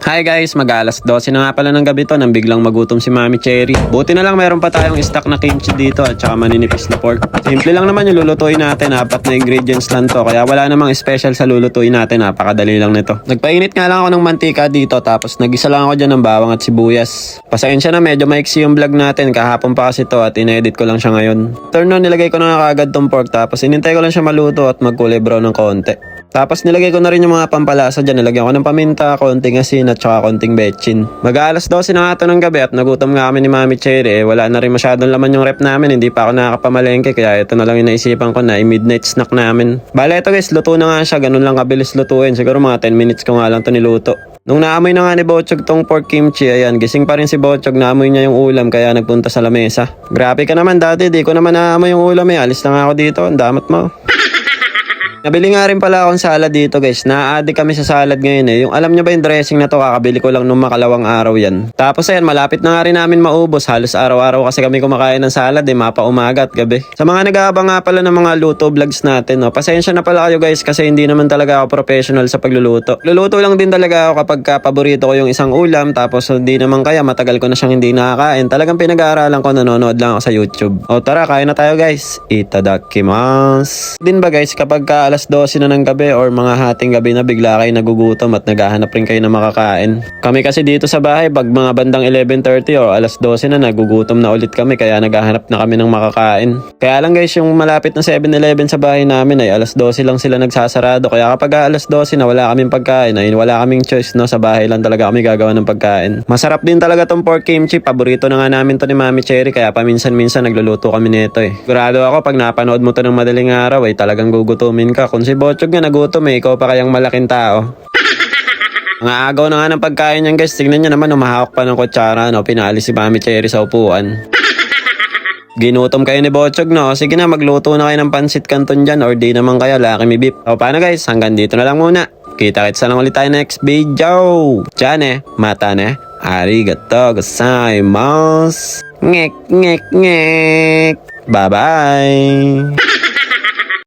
Hi guys, mag-alas 12 na nga pala ng gabi to nang biglang magutom si Mami Cherry. Buti na lang meron pa tayong stock na kimchi dito at saka maninipis na pork. Simple lang naman yung lulutuin natin, 4 na ingredients lang to kaya wala namang special sa lulutuin natin, napakadali lang nito. Nagpainit nga lang ako ng mantika dito tapos nagisa lang ako dyan ng bawang at sibuyas. Pasensya na, medyo maiksi yung vlog natin, kahapon pa kasi to at inedit ko lang siya ngayon. Turn on, nilagay ko na nga kaagad tong pork tapos inintay ko lang siya maluto at magkulay brown ng konti. Tapos nilagay ko na rin yung mga pampalasa dyan. Nilagyan ko ng paminta, konting asin at saka konting betchin. Mag-aalas 12 na nga ito ng gabi at nagutom nga kami ni Mami Cherry. Wala na rin masyadong laman yung rep namin. Hindi pa ako nakakapamalengke kaya ito na lang yung naisipan ko na i-midnight snack namin. Bale ito guys, luto na nga siya. Ganun lang kabilis lutuin. Siguro mga 10 minutes ko nga lang ito niluto. Nung naamoy na nga ni Bochog tong pork kimchi, ayan, gising pa rin si Bochog, naamoy niya yung ulam kaya nagpunta sa lamesa. Grabe ka naman dati, di ko naman naamoy yung ulam eh. Alis na nga ako dito, ang damat mo. Nabili nga rin pala akong salad dito guys. Na-addict kami sa salad ngayon eh. Yung alam nyo ba yung dressing na to, kakabili ko lang nung makalawang araw yan. Tapos ayan, malapit na nga rin namin maubos. Halos araw-araw kasi kami kumakain ng salad eh, mapa umaga at gabi. Sa mga nag-aabang nga pala ng mga luto vlogs natin, no, pasensya na pala kayo guys kasi hindi naman talaga ako professional sa pagluluto. Luluto lang din talaga ako kapag paborito ko yung isang ulam, tapos hindi naman kaya matagal ko na siyang hindi nakakain. Talagang pinag-aaralan ko, nanonood lang ako sa YouTube. O tara, kain na tayo guys. Itadakimasu. Din ba guys, kapag alas 12 na ng gabi or mga hating gabi na bigla kayo nagugutom at naghahanap rin kayo na makakain. Kami kasi dito sa bahay pag mga bandang 11:30 o alas 12 na nagugutom na ulit kami kaya naghahanap na kami ng makakain. Kaya lang guys, yung malapit na 7-Eleven sa bahay namin ay alas 12 lang sila nagsasarado kaya kapag alas 12 na wala kaming pagkain ay wala kaming choice, no, sa bahay lang talaga kami gagawa ng pagkain. Masarap din talaga tong pork kimchi, paborito na nga namin to ni Mami Cherry kaya paminsan-minsan nagluluto kami nito eh. Sigurado ako pag napanood mo to ng madaling araw ay talagang gugutumin ka. Kung si Bochog nga nagutom eh, ikaw pa kayang malaking tao. Mga agaw na nga ng pagkain niyan guys, tignan nyo naman, umahawak pa ng kutsara, no, pinaalis si Mami Cherry sa upuan. Ginutom kayo ni Bochog, no? Sige na, magluto na kayo ng pansit canton dyan or di naman kaya Lucky Me Beef. O paano guys, hanggang dito na lang muna. Kita-kits na lang ulit tayo next video. Diyan mata ne, arigato gozaimasu. Ngek ngek ngek. Bye bye.